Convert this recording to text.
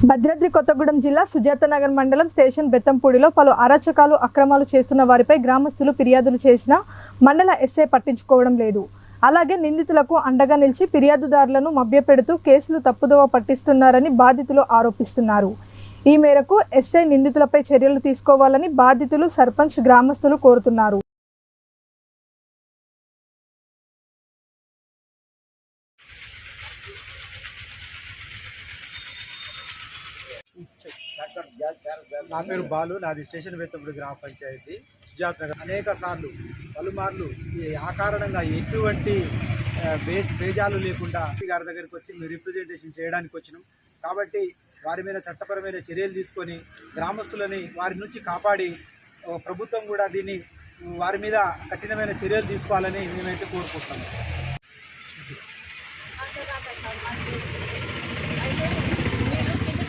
భద్రాద్రి కొత్తగూడెం జిల్లా సుజాతనగర్ మండలం స్టేషన్ బెత్తంపూడిలో పలు అరాచకాలు అక్రమాలు చేస్తున్న వారిపై గ్రామస్తులు ఫిర్యాదులు చేసినా మండల ఎస్ఐ పట్టించుకోవడం లేదు. అలాగే నిందితులకు అండగా నిలిచి ఫిర్యాదుదారులను మభ్యపెడుతూ కేసులు తప్పుదోవ పట్టిస్తున్నారని బాధితులు ఆరోపిస్తున్నారు. ఈ మేరకు ఎస్ఐ నిందితులపై చర్యలు తీసుకోవాలని బాధితులు, సర్పంచ్, గ్రామస్తులు కోరుతున్నారు. నా పేరు బాలు, నాది స్టేషన్ బెత్తంపూడి గ్రామ పంచాయతీ సుజాత్ నగర్. అనేక సార్లు పలుమార్లు ఆ కారణంగా ఎటువంటి బేజాలు లేకుండా గారి దగ్గరికి వచ్చి మేము రిప్రజెంటేషన్ చేయడానికి వచ్చినాం. కాబట్టి వారి మీద చట్టపరమైన చర్యలు తీసుకొని గ్రామస్తులని వారి నుంచి కాపాడి ప్రభుత్వం కూడా దీన్ని వారి మీద కఠినమైన చర్యలు తీసుకోవాలని మేమైతే కోరుకుంటున్నాం.